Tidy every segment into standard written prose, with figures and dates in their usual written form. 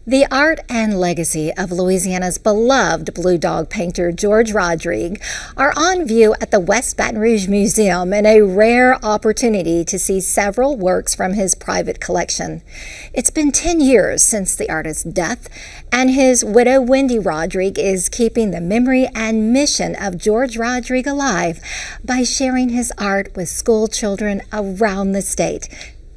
The art and legacy of Louisiana's beloved blue dog painter George Rodrigue are on view at the West Baton Rouge Museum in a rare opportunity to see several works from his private collection. It's been 10 years since the artist's death, and his widow Wendy Rodrigue is keeping the memory and mission of George Rodrigue alive by sharing his art with school children around the state.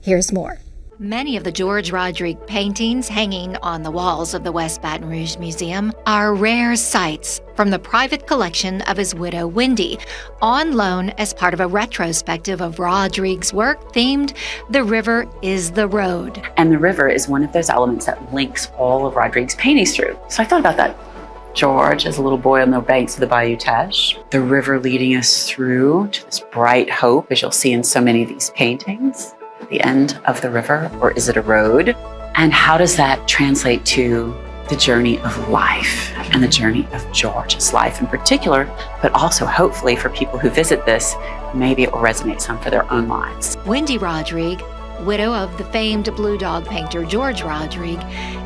Here's more. Many of the George Rodrigue paintings hanging on the walls of the West Baton Rouge Museum are rare sights from the private collection of his widow Wendy, on loan as part of a retrospective of Rodrigue's work themed "The River is the Road." And the river is one of those elements that links all of Rodrigue's paintings through. So I thought about that. George as a little boy on the banks of the Bayou Teche, the river leading us through to this bright hope, as you'll see in so many of these paintings. The end of the river, or is it a road? And how does that translate to the journey of life and the journey of George's life in particular, but also hopefully for people who visit this, maybe it will resonate some for their own lives. Wendy Rodrigue, widow of the famed blue dog painter George Rodrigue,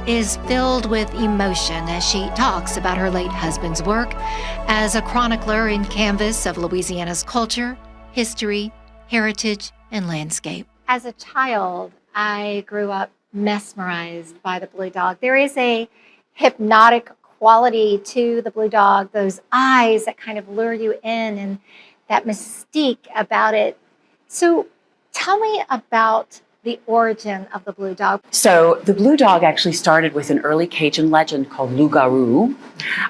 is filled with emotion as she talks about her late husband's work as a chronicler in canvas of Louisiana's culture, history, heritage, and landscape. As a child, I grew up mesmerized by the blue dog. There is a hypnotic quality to the blue dog, those eyes that kind of lure you in and that mystique about it. So tell me about the origin of the blue dog. So the blue dog actually started with an early Cajun legend called loup-garou.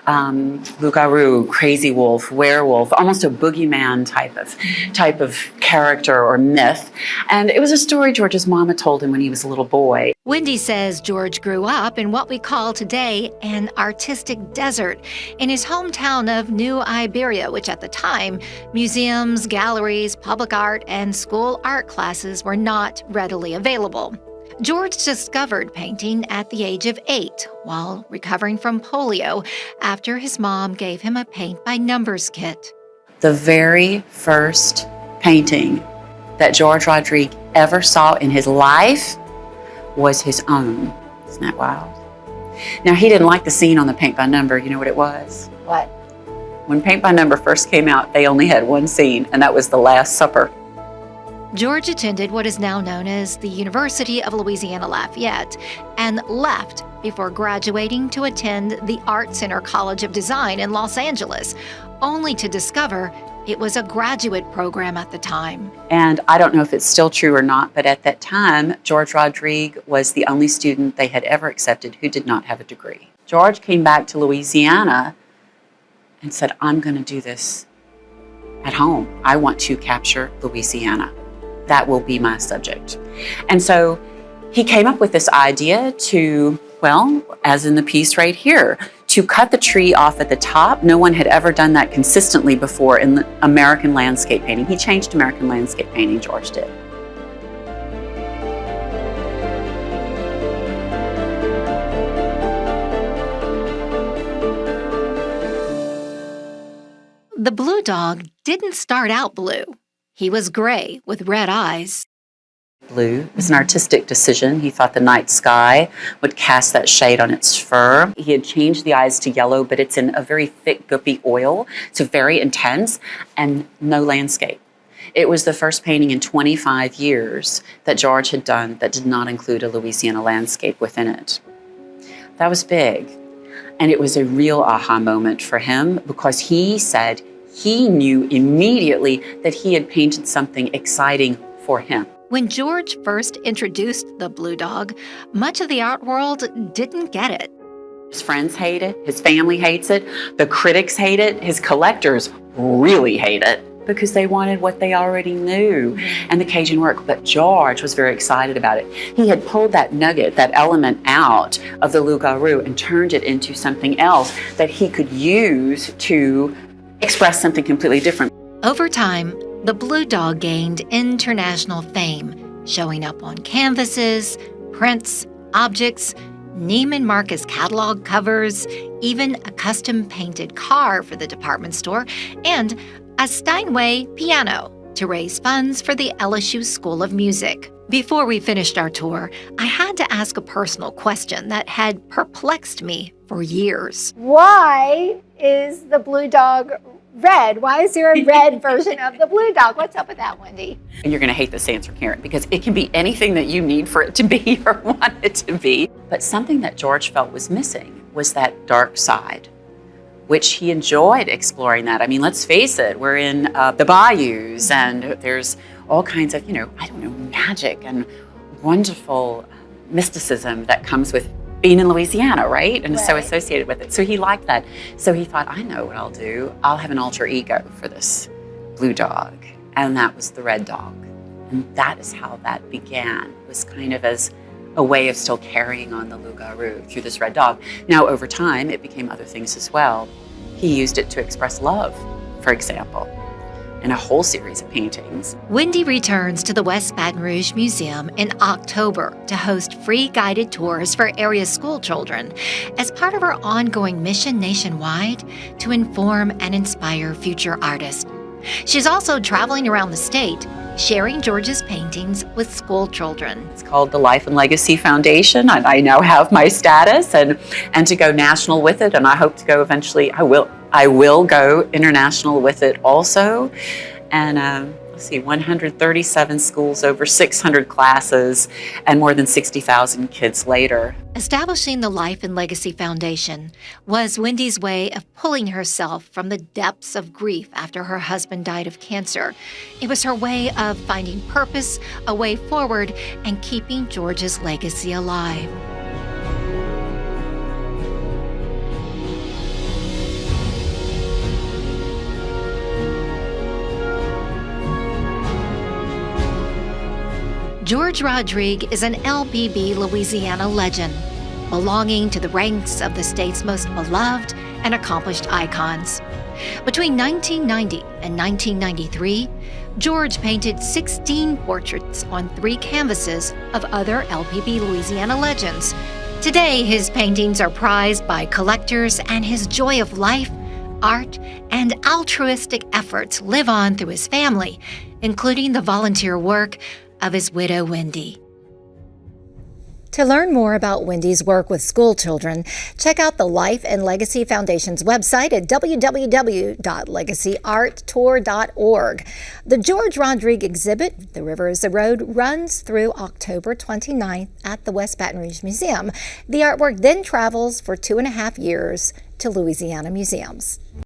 Loup-garou, crazy wolf, werewolf, almost a boogeyman type of character or myth. And it was a story George's mama told him when he was a little boy. Wendy says George grew up in what we call today an artistic desert in his hometown of New Iberia, which at the time, museums, galleries, public art, and school art classes were not readily available. George discovered painting at the age of 8 while recovering from polio after his mom gave him a paint-by-numbers kit. The very first painting that George Rodrigue ever saw in his life was his own. Isn't that wild? Now, he didn't like the scene on the paint by number. You know what it was? What? When paint by number first came out, they only had one scene, and that was the Last Supper. George attended what is now known as the University of Louisiana Lafayette and left before graduating to attend the Art Center College of Design in Los Angeles, only to discover it was a graduate program at the time. And I don't know if it's still true or not, but at that time, George Rodrigue was the only student they had ever accepted who did not have a degree. George came back to Louisiana and said, I'm going to do this at home. I want to capture Louisiana. That will be my subject. And so he came up with this idea to, well, as in the piece right here, to cut the tree off at the top. No one had ever done that consistently before in the American landscape painting. He changed American landscape painting, George did. The blue dog didn't start out blue. He was gray with red eyes. Blue was an artistic decision. He thought the night sky would cast that shade on its fur. He had changed the eyes to yellow, but it's in a very thick, goopy oil, so very intense, and no landscape. It was the first painting in 25 years that George had done that did not include a Louisiana landscape within it. That was big, and it was a real aha moment for him because he said he knew immediately that he had painted something exciting for him. When George first introduced the blue dog, much of the art world didn't get it. His friends hate it, his family hates it, the critics hate it, his collectors really hate it because they wanted what they already knew and the Cajun work. But George was very excited about it. He had pulled that nugget, that element out of the loup-garou and turned it into something else that he could use to express something completely different. Over time, the blue dog gained international fame, showing up on canvases, prints, objects, Neiman Marcus catalog covers, even a custom-painted car for the department store, and a Steinway piano to raise funds for the LSU School of Music. Before we finished our tour, I had to ask a personal question that had perplexed me for years. Why is the blue dog red? Why is there a red version of the blue dog? What's up with that, Wendy? And you're going to hate this answer, Karen, because it can be anything that you need for it to be or want it to be. But something that George felt was missing was that dark side, which he enjoyed exploring that. I mean, let's face it, we're in the bayous, and there's all kinds of, magic and wonderful mysticism that comes with being in Louisiana, right? And is so associated with it. So he liked that. So he thought, I know what I'll do. I'll have an alter ego for this blue dog. And that was the red dog. And that is how that began. It was kind of as a way of still carrying on the loup-garou through this red dog. Now, over time, it became other things as well. He used it to express love, for example, in a whole series of paintings. Wendy returns to the West Baton Rouge Museum in October to host free guided tours for area school children as part of her ongoing mission nationwide to inform and inspire future artists. She's also traveling around the state, sharing George's paintings with school children. It's called the Life and Legacy Foundation, and I now have my status and to go national with it, and I hope to go eventually. I will go international with it also. And let's see, 137 schools, over 600 classes, and more than 60,000 kids later. Establishing the Life and Legacy Foundation was Wendy's way of pulling herself from the depths of grief after her husband died of cancer. It was her way of finding purpose, a way forward, and keeping George's legacy alive. George Rodrigue is an LPB Louisiana legend, belonging to the ranks of the state's most beloved and accomplished icons. Between 1990 and 1993, George painted 16 portraits on 3 canvases of other LPB Louisiana legends. Today, his paintings are prized by collectors, and his joy of life, art, and altruistic efforts live on through his family, including the volunteer work of his widow, Wendy. To learn more about Wendy's work with school children, check out the Life and Legacy Foundation's website at www.legacyarttour.org. The George Rodrigue exhibit, The River is the Road, runs through October 29th at the West Baton Rouge Museum. The artwork then travels for 2.5 years to Louisiana museums.